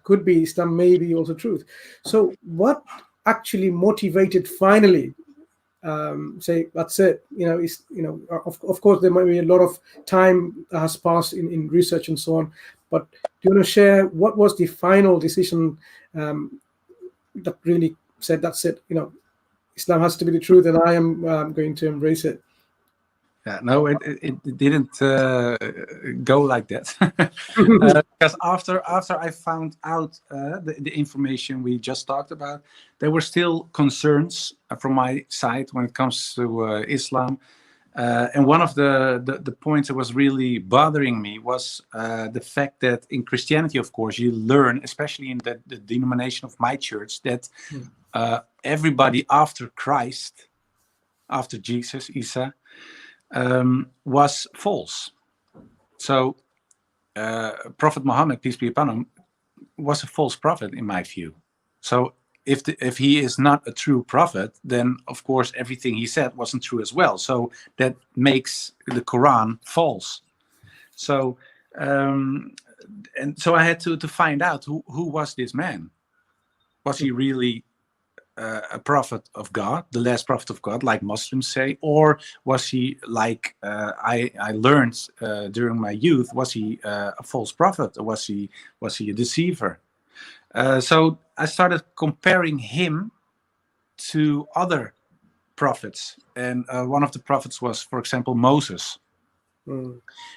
could be Islam, maybe also truth. So what actually motivated finally, say that's it, of course there might be a lot of time that has passed in research and so on, but do you want to share what was the final decision that really said, that's it, Islam has to be the truth and I am going to embrace it? Yeah, no, it didn't go like that. Because after I found out the information we just talked about, there were still concerns from my side when it comes to Islam. And one of the points that was really bothering me was the fact that in Christianity, of course, you learn, especially in the denomination of my church, that everybody after Christ, after Jesus, Isa, was false. So Prophet Mohammed, peace be upon him, was a false prophet in my view. So if he is not a true prophet, then of course everything he said wasn't true as well. So that makes the Quran false. So and so I had to find out who was this man. Was he really a prophet of God, the last prophet of God, like Muslims say, or was he like I learned during my youth? Was he a false prophet, or was he a deceiver? So I started comparing him to other prophets, and one of the prophets was, for example, Moses.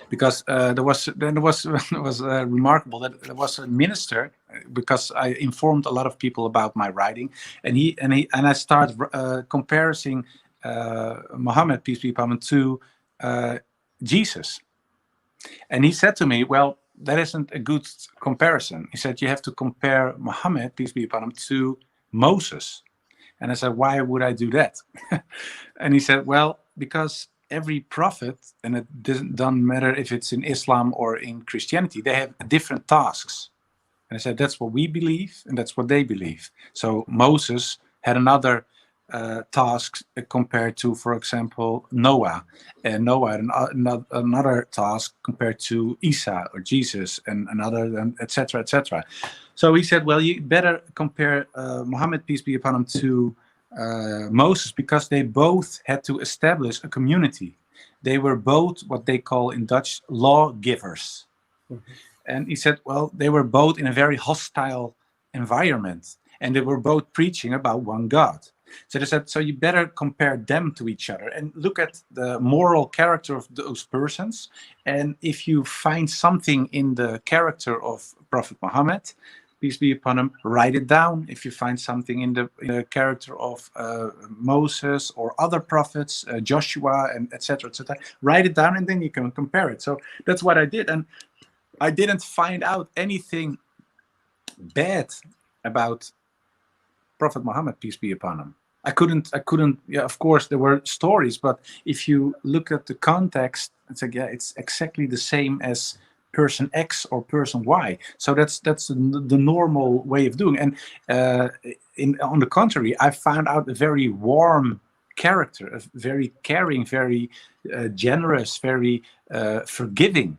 Because there was remarkable that there was a minister, because I informed a lot of people about my writing, and I started comparing Muhammad, peace be upon him, to Jesus, and he said to me, "Well, that isn't a good comparison." He said, "You have to compare Muhammad, peace be upon him, to Moses." And I said, "Why would I do that?" And he said, "Well, because every prophet, and it doesn't matter if it's in Islam or in Christianity, they have different tasks." And I said, "That's what we believe, and that's what they believe." So Moses had another task compared to, for example, Noah, and Noah had another task compared to Isa or Jesus, and another, etc., etc. So he said, "Well, you better compare Muhammad, peace be upon him, to Moses, because they both had to establish a community. They were both what they call in Dutch lawgivers." And he said, "Well, they were both in a very hostile environment, and they were both preaching about one God." So they said, "So you better compare them to each other and look at the moral character of those persons. And if you find something in the character of Prophet Muhammad, peace be upon him, write it down. If you find something in the character of Moses or other prophets, Joshua, and etc., etc., write it down, and then you can compare it." So that's what I did, and I didn't find out anything bad about Prophet Muhammad, peace be upon him. I couldn't. Yeah, of course there were stories, but if you look at the context, it's like, yeah, it's exactly the same as person X or person Y. So that's the normal way of doing. And on the contrary, I found out a very warm character, a very caring, very generous, very forgiving.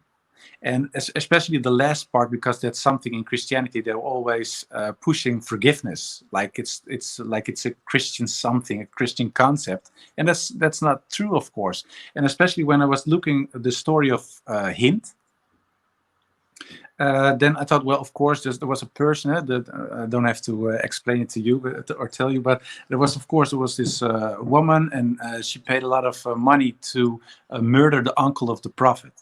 And especially the last part, because that's something in Christianity, they're always pushing forgiveness, like it's like it's a Christian something, a Christian concept, and that's not true, of course. And especially when I was looking at the story of Hind, then I thought, well, of course, there was a person that I don't have to explain it to you or tell you, but there was this woman, and she paid a lot of money to murder the uncle of the prophet.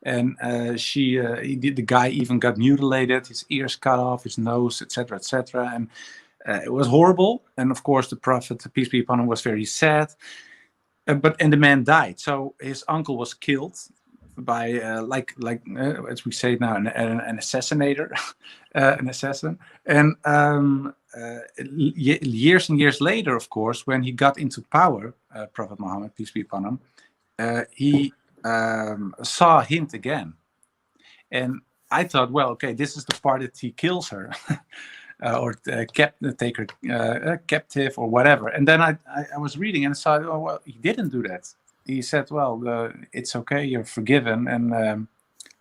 And the guy even got mutilated, his ears cut off, his nose, etc., etc. And it was horrible. And of course, the prophet, peace be upon him, was very sad. And the man died. So his uncle was killed by as we say now, an assassinator, an assassin. And years and years later, of course, when he got into power, Prophet Muhammad, peace be upon him, he saw Hind again, and I thought, well, okay, this is the part that he kills her, or take her captive or whatever. And then I was reading and saw, oh well, he didn't do that. He said, well, it's okay, you're forgiven, and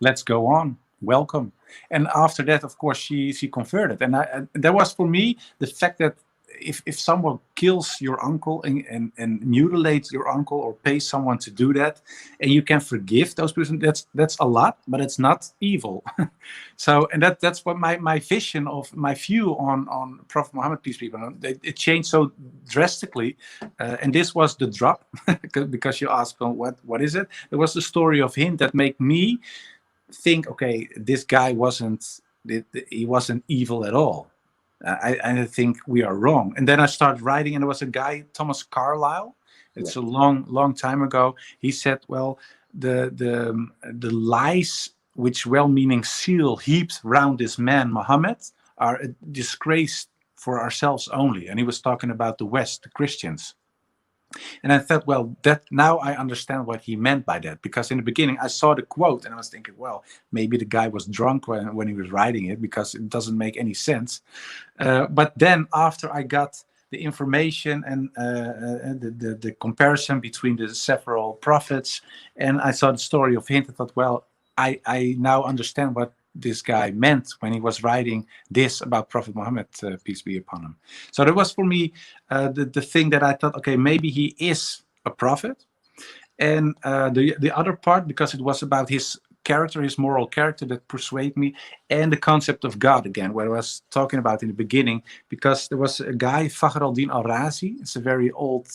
let's go on. welcome. And after that, of course, she converted. And that was for me the fact that if someone kills your uncle and mutilates your uncle or pays someone to do that, and you can forgive those person, that's a lot, but it's not evil. So, and that's what my vision of my view on Prophet Muhammad, peace be upon him, it changed so drastically. And this was the drop, because you asked, well, what is it? It was the story of him that made me think, okay, this guy wasn't evil at all. I think we are wrong. And then I started writing, and there was a guy, Thomas Carlyle. It's a long time ago. He said, well, the lies which well-meaning seal heaped round this man Muhammad are a disgrace for ourselves only. And he was talking about the West, the Christians. And I thought, well, that now I understand what he meant by that, because in the beginning I saw the quote and I was thinking, well, maybe the guy was drunk when he was writing it, because it doesn't make any sense. But then after I got the information and the comparison between the several prophets, and I saw the story of him, I thought, well, I now understand what this guy meant when he was writing this about Prophet Muhammad, peace be upon him. So that was for me the thing that I thought, okay, maybe he is a prophet. And the other part, because it was about his character, his moral character, that persuaded me, and the concept of God again, what I was talking about in the beginning, because there was a guy, Fakhr al-Din al-Razi. It's a very old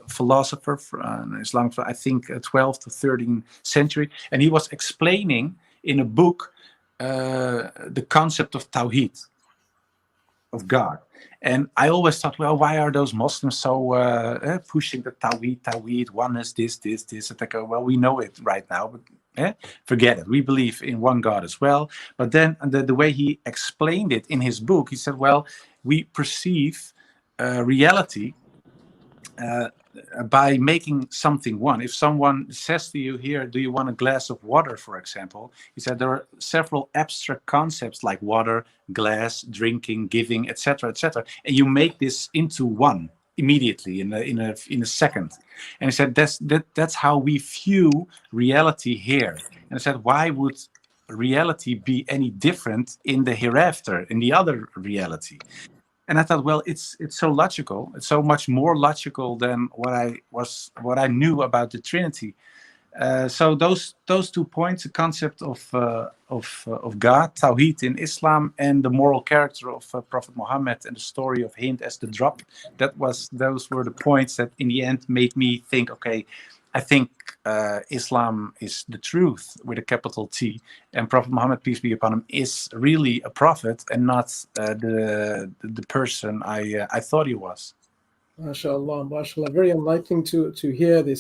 philosopher from Islam, I think 12th to 13th century, and he was explaining in a book the concept of Tawhid, of God. And I always thought, well, why are those Muslims so pushing the Tawhid, oneness, this? I go, well, we know it right now, but forget it. We believe in one God as well. But then the way he explained it in his book, he said, well, we perceive reality by making something one. If someone says to you here, do you want a glass of water, for example, he said there are several abstract concepts like water, glass, drinking, giving, etc., etc., and you make this into one immediately in a second. And he said that's how we view reality here. And I said, why would reality be any different in the hereafter, in the other reality? And I thought, well, it's so logical. It's so much more logical than what I knew about the Trinity. So those 2 points, the concept of God, Tawhid in Islam, and the moral character of Prophet Muhammad, and the story of Hind as the drop. Those were the points that in the end made me think, okay, I think Islam is the truth with a capital T, and Prophet Muhammad, peace be upon him, is really a prophet and not the person I thought he was. MashaAllah, MashaAllah. Very enlightening to hear this.